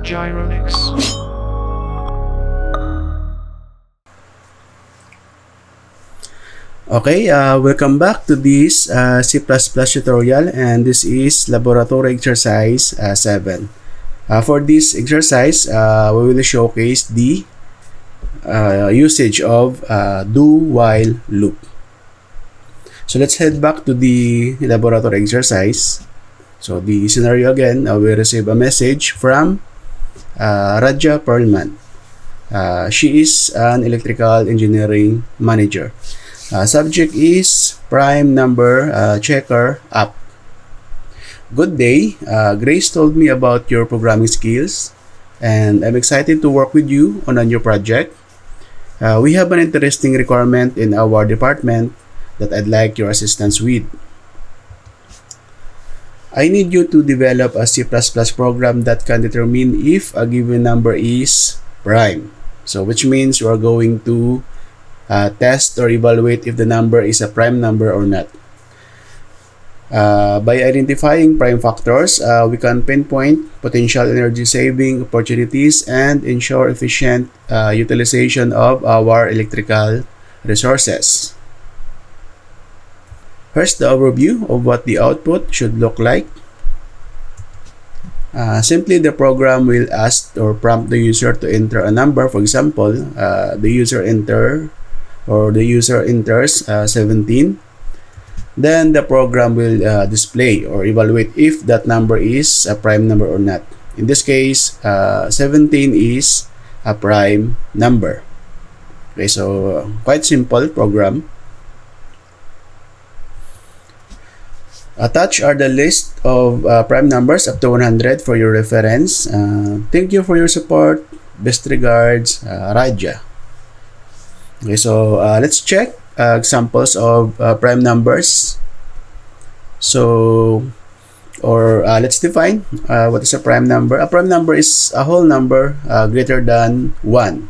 Gyronics. Okay, welcome back to this C++ tutorial, and this is laboratory exercise 7. For this exercise, we will showcase the usage of do-while loop. So let's head back to the laboratory exercise. So the scenario again, we receive a message from Radia Perlman. She is an electrical engineering manager. Subject is prime number checker app. Good day. Grace told me about your programming skills, and I'm excited to work with you on a new project. We have an interesting requirement in our department that I'd like your assistance with. I need you to develop a C++ program that can determine if a given number is prime. So which means you are going to test or evaluate if the number is a prime number or not. By identifying prime factors, we can pinpoint potential energy saving opportunities and ensure efficient utilization of our electrical resources. Here's the overview of what the output should look like. Simply, the program will ask or prompt the user to enter a number. For example, the user enters 17. Then the program will display or evaluate if that number is a prime number or not. In this case, 17 is a prime number. Okay, so quite simple program. Attached are the list of prime numbers up to 100 for your reference. Thank you for your support. Best regards, Radia. Okay, so let's check examples of prime numbers. So, let's define what is a prime number. A prime number is a whole number greater than 1,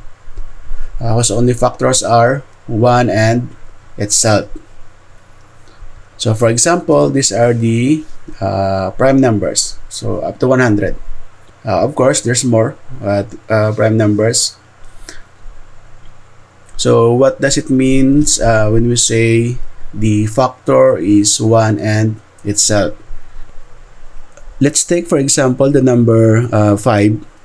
whose only factors are 1 and itself. So, for example, these are the prime numbers. So, up to 100. Of course, there's more prime numbers. So what does it mean when we say the factor is 1 and itself? Let's take for example the number 5.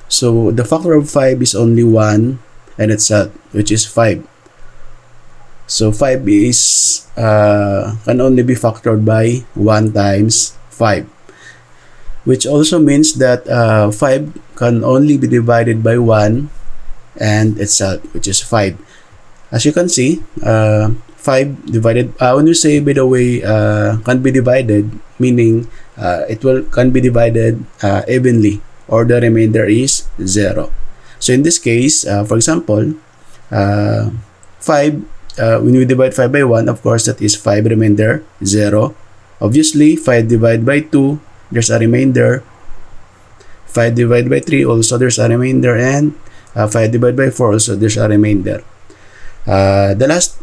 So the factor of 5 is only 1 and itself, which is 5. So 5 is can only be factored by 1 times 5, which also means that 5 can only be divided by 1 and itself, which is 5. As you can see, 5 divided, when you say, by the way, can be divided, meaning can be divided evenly, or the remainder is 0. So in this case, for example, 5, when we divide 5 by 1, of course, that is 5 remainder 0. Obviously, 5 divided by 2, there's a remainder. 5 divided by 3, also there's a remainder. And 5 divided by 4, also there's a remainder. The last,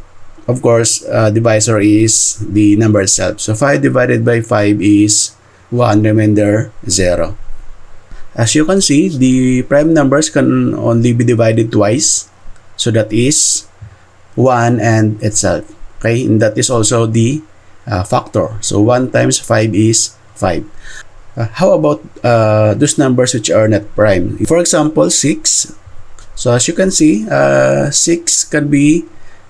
of course, divisor is the number itself. So 5 divided by 5 is 1, remainder 0. As you can see, the prime numbers can only be divided twice. So that is 1 and itself. Okay, and that is also the factor. So 1 times 5 is 5. How about those numbers which are not prime? For example, 6. So as you can see, 6 can be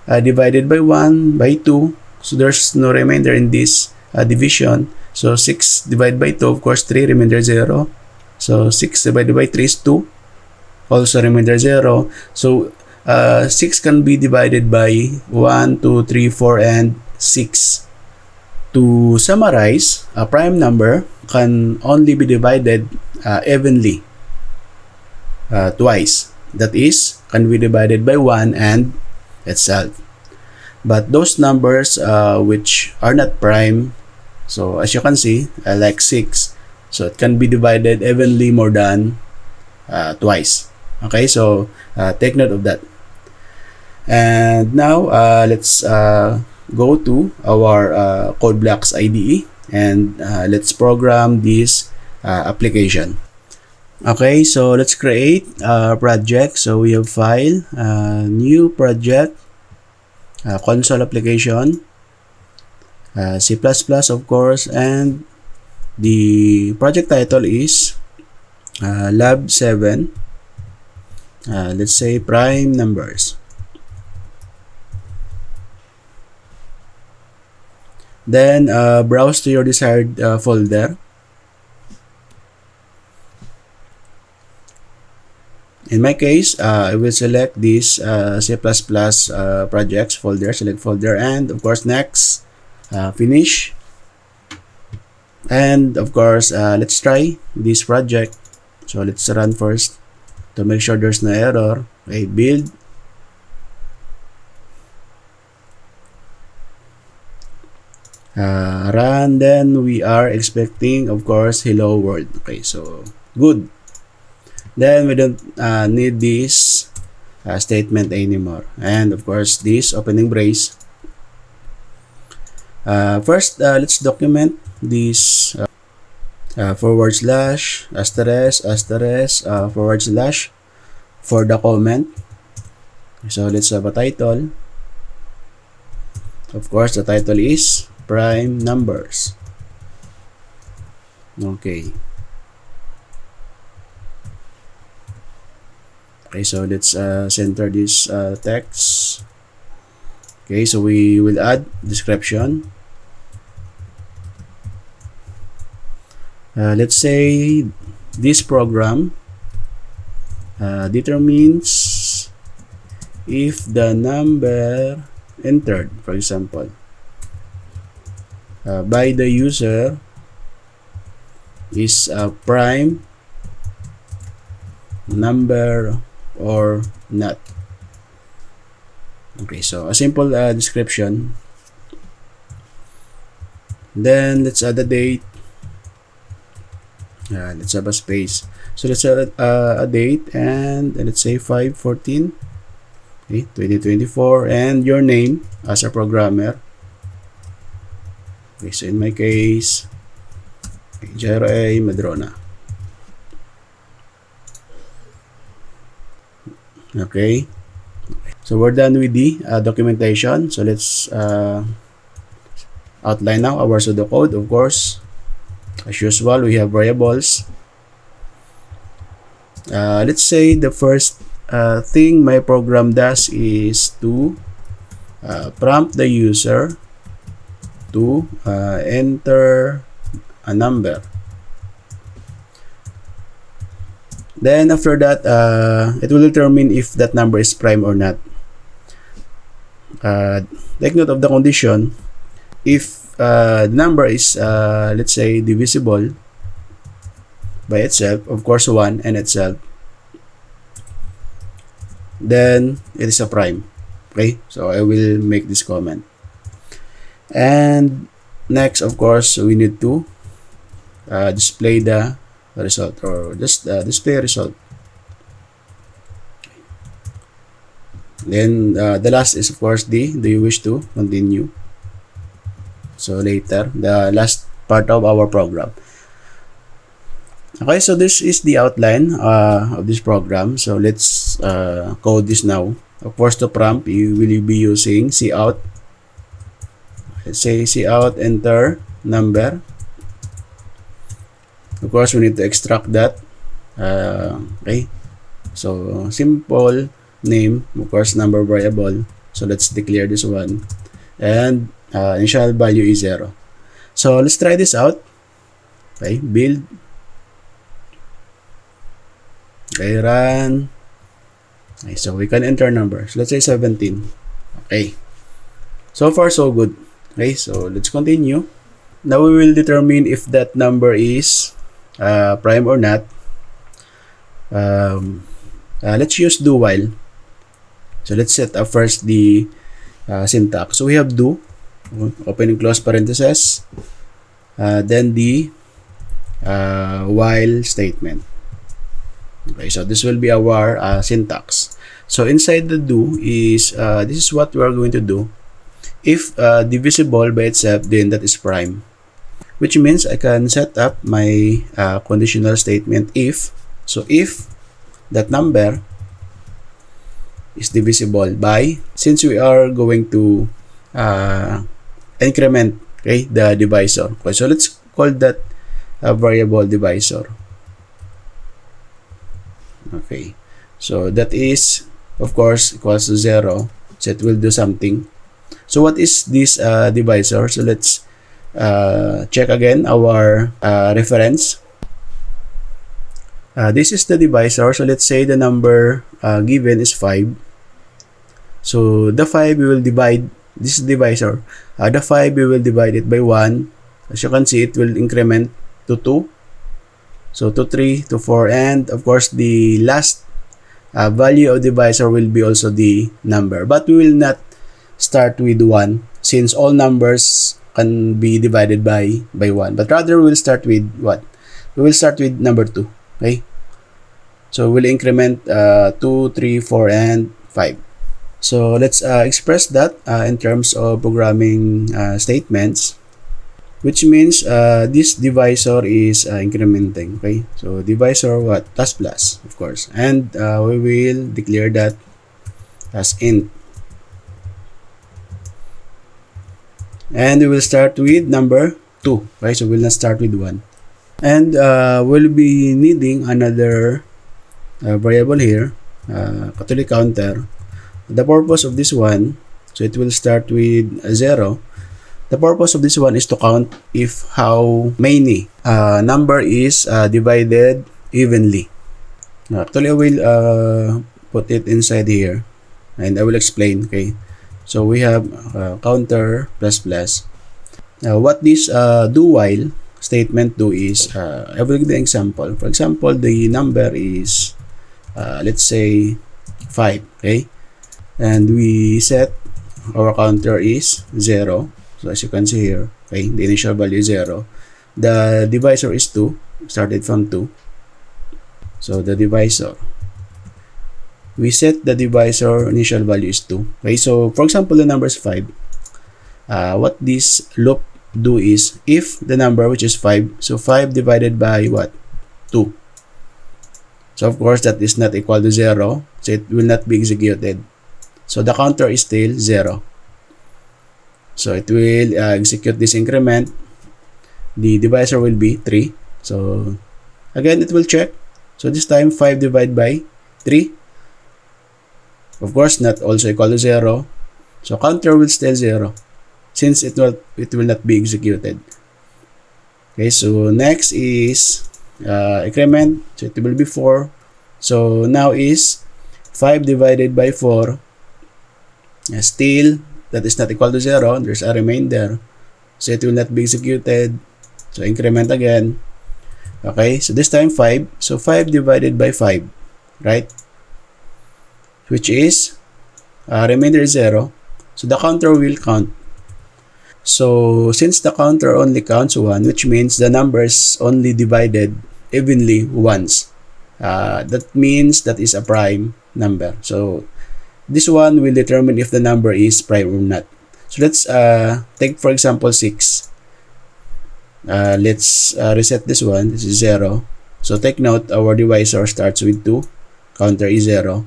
divided by 1, by 2. So there's no remainder in this division. So 6 divided by 2, of course, 3, remainder 0. So 6 divided by 3 is 2, also remainder 0. So 6 can be divided by 1, 2, 3, 4, and 6. To summarize, a prime number can only be divided evenly twice. That is, can be divided by 1 and itself. But those numbers which are not prime, so as you can see, like 6, so it can be divided evenly more than twice. Okay, so take note of that. And now let's go to our code blocks IDE, and let's program this application. Okay, so let's create a project. So we have file, new project, console application, C++ of course, and the project title is lab 7. Let's say prime numbers. Then browse to your desired folder. In my case, I will select this C++ projects folder, select folder, and of course next, finish. And of course, let's try this project. So let's run first to make sure there's no error. Okay, build. Run, then we are expecting, of course, hello world. Okay, so good. Then we don't need this statement anymore. And of course, this opening brace. First, let's document this forward slash asterisk asterisk forward slash for the comment. So let's have a title. Of course, the title is prime numbers. Okay. Okay, so let's center this text. Okay, so we will add description. Let's say this program determines if the number entered, for example, by the user is a prime number or not. Okay, so a simple description. Then let's add a date. Let's have a space. So let's add a date, and let's say 5/14, okay, 2024, and your name as a programmer. Okay, so in my case, Jairo A. Madrona. Okay, so we're done with the documentation. So let's outline now our pseudocode. Of course, as usual, we have variables. Let's say the first thing my program does is to prompt the user to enter a number. Then after that, it will determine if that number is prime or not. Take note of the condition. If the number is, let's say, divisible by itself, of course 1 and itself, then it is a prime. Okay, so I will make this comment. And next, of course, we need to display the result, or just display a result. Then the last is of course do you wish to continue. So later, the last part of our program. Okay, so this is the outline of this program. So let's code this now. Of course, to prompt, you will be using cout. Let's say cout enter number. Of course, we need to extract that. Okay, so simple name, of course, number variable. So let's declare this one, and initial value is 0. So let's try this out. Okay, build. Okay, run. Okay, so we can enter numbers. Let's say 17. Okay, so far so good. Okay, so let's continue. Now we will determine if that number is prime or not. Let's use do while. So let's set up first the syntax. So we have do, open and close parentheses, then the while statement. Okay, so this will be our syntax. So inside the do is this is what we are going to do. If divisible by itself, then that is prime, which means I can set up my conditional statement if. So if that number is divisible by, since we are going to increment, okay, the divisor. Okay, so let's call that a variable divisor. Okay, so that is, of course, equals to 0. So it will do something. So what is this divisor? So let's check again our reference. This is the divisor. So let's say the number given is 5. So the 5 we will divide, this is divisor. The 5 we will divide it by 1. As you can see, it will increment to 2. So to 3, to 4, and of course the last value of divisor will be also the number. But we will not start with 1 since all numbers can be divided by 1. But rather we will start with what? We will start with number 2. Okay? So we'll increment 2, 3, 4, and 5. So let's express that in terms of programming statements, which means this divisor is incrementing. Okay, so divisor what? Plus plus, of course, and we will declare that as int, and we will start with number 2. Okay, so we'll not start with 1, and we'll be needing another variable here, actually counter. The purpose of this one, so it will start with 0. The purpose of this one is to count if how many number is divided evenly. Actually, I will put it inside here, and I will explain. Okay, so we have counter plus plus. What this do while statement do is, I will give the example. For example, the number is let's say 5. Okay, and we set our counter is 0. So as you can see here, okay, the initial value is 0. The divisor is 2, started from 2. So the divisor, we set the divisor initial value is 2. Okay, so for example, the number is 5. What this loop do is, if the number which is 5, so 5 divided by what? 2. So of course that is not equal to 0, so it will not be executed. So the counter is still 0. So it will execute this increment. The divisor will be 3. So again, it will check. So this time 5 divided by 3. Of course, not also equal to 0. So counter will still 0 since it will not be executed. Okay, so next is increment. So it will be 4. So now is 5 divided by 4. Still, that is not equal to 0. There's a remainder. So it will not be executed. So increment again. Okay, so this time 5. So 5 divided by 5, right? Which is, remainder is 0. So the counter will count. So since the counter only counts 1, which means the numbers only divided evenly once. That means that is a prime number. So this one will determine if the number is prime or not. So let's take for example 6. Let's reset this one. This is 0. So take note, our divisor starts with 2. Counter is 0.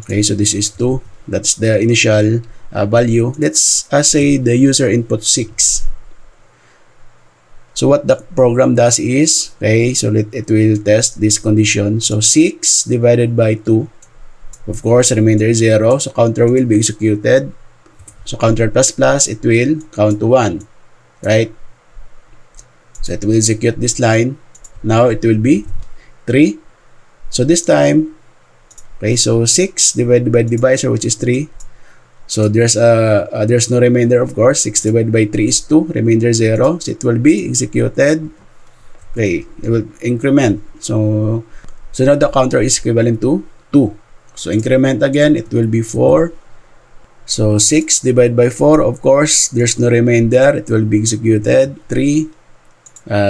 Okay, so this is 2. That's the initial value. Let's say the user input 6. So what the program does is, okay, so it will test this condition. So 6 divided by 2. Of course, remainder is 0. So counter will be executed. So counter plus plus, it will count to 1. Right? So it will execute this line. Now it will be 3. So this time, okay, so 6 divided by divisor, which is 3. So there's no remainder, of course. 6 divided by 3 is 2. Remainder 0. So it will be executed. Okay, it will increment. So now the counter is equivalent to 2. So increment again, it will be 4. So 6 divided by 4, of course, there's no remainder. It will be executed. 3.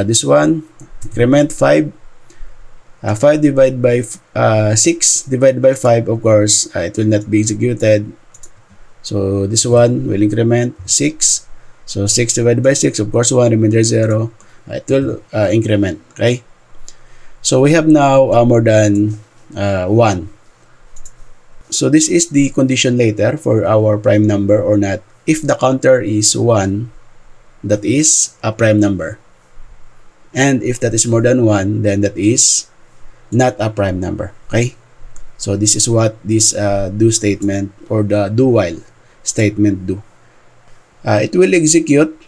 This one, increment 5. 5 divided by 6 divided by 5, of course, it will not be executed. So this one will increment 6. So 6 divided by 6, of course, 1, remainder 0. It will increment. Okay. So we have now more than 1. So this is the condition later for our prime number or not. If the counter is 1, that is a prime number. And if that is more than 1, then that is not a prime number. Okay? So this is what this do statement or the do while statement do. It will execute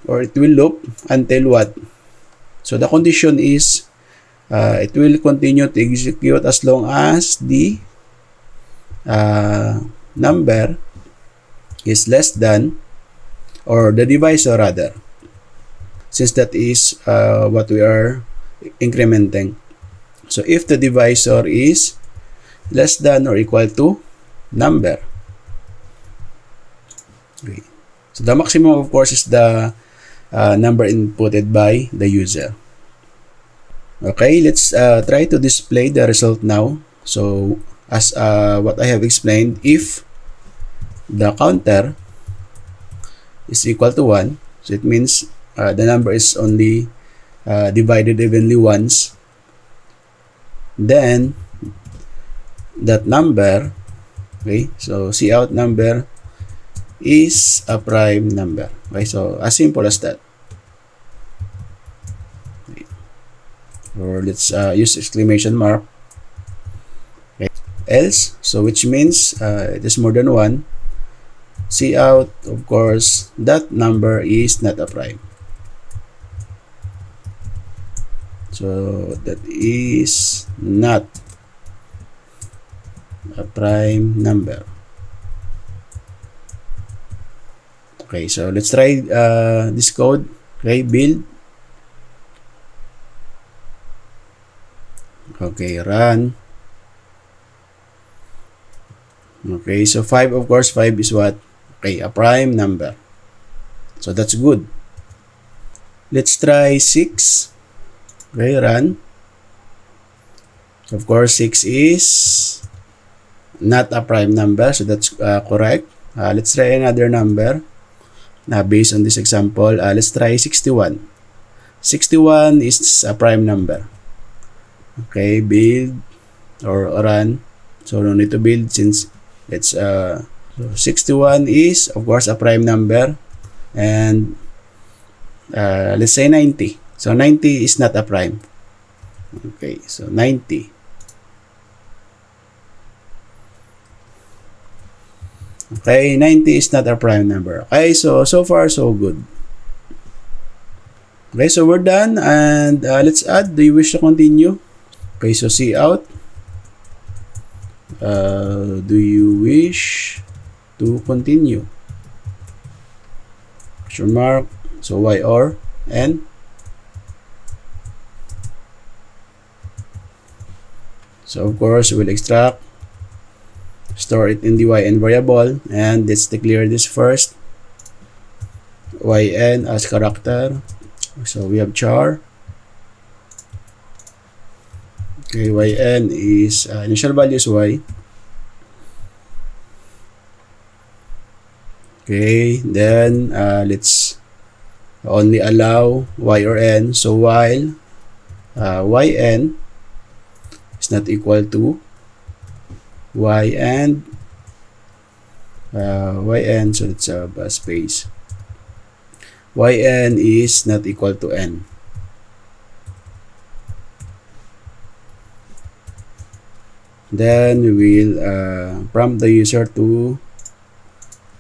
or it will loop until what? So the condition is it will continue to execute as long as the number is less than, or the divisor rather, since that is what we are incrementing. So if the divisor is less than or equal to number, okay. So the maximum, of course, is the number inputted by the user. Okay, let's try to display the result now. So as what I have explained, if the counter is equal to 1, so it means the number is only divided evenly once, then that number, okay, so Cout number is a prime number. Okay, so as simple as that. Okay. Or let's use exclamation mark. Okay. Else, so which means it is more than 1. Cout, of course, that number is not a prime. So that is not a prime number. Okay, so let's try this code. Okay, build. Okay, run. Okay, so 5, of course, 5 is what? Okay, a prime number. So that's good. Let's try 6. Okay, run. Of course, 6 is not a prime number, so that's correct. Let's try another number. Based on this example, let's try 61. 61 is a prime number. Okay, build or run. So no need to build since it's so 61 is, of course, a prime number. And let's say 90. So 90 is not a prime. Okay, so 90. Okay, 90 is not a prime number. Okay, so far so good. Okay, so we're done, and let's add. Do you wish to continue? Okay, so Cout. Do you wish to continue? Question mark. So y or n. So of course we'll extract, store it in the yn variable, and let's declare this first. Yn as character. So we have char. Okay, yn is initial value is y. Okay, then let's only allow y or n. So while yn is not equal to y and yn, so let's have a space. Yn is not equal to n. Then we will prompt the user to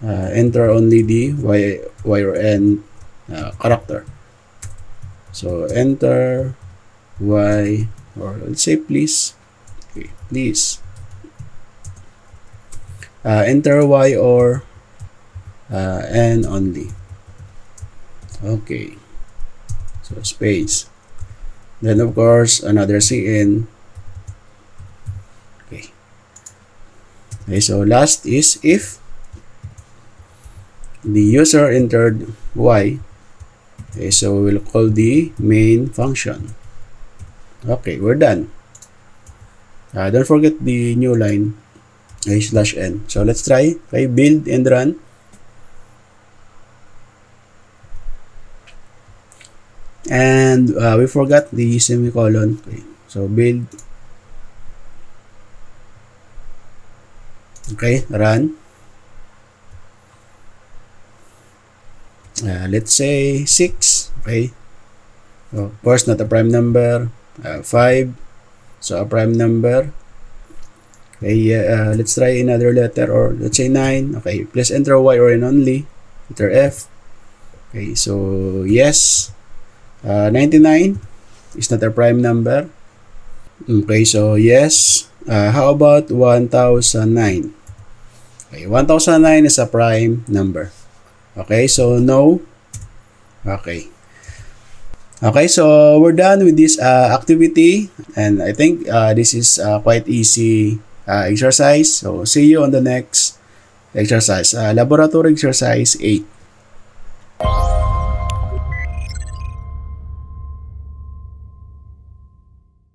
enter only the y or n character. So enter y, or let's say please. Okay, please enter y or n only. Okay, so space. Then of course another cn. Okay. Okay, so last is if the user entered y. Okay, so we'll call the main function. Okay, we're done. Don't forget the new line, /n. So let's try. Okay, build and run. And we forgot the semicolon. Okay. So, build. Okay, run. Let's say 6. Okay. So, of course, not a prime number. 5. So, a prime number. Okay, let's try another letter, or let's say 9. Okay, please enter Y or N only. Enter F. Okay, so yes. 99 is not a prime number. Okay, so yes. How about 1009? Okay, 1009 is a prime number. Okay, so no. Okay. Okay, so we're done with this activity, and I think this is quite easy exercise. So see you on the next exercise, laboratory exercise 8.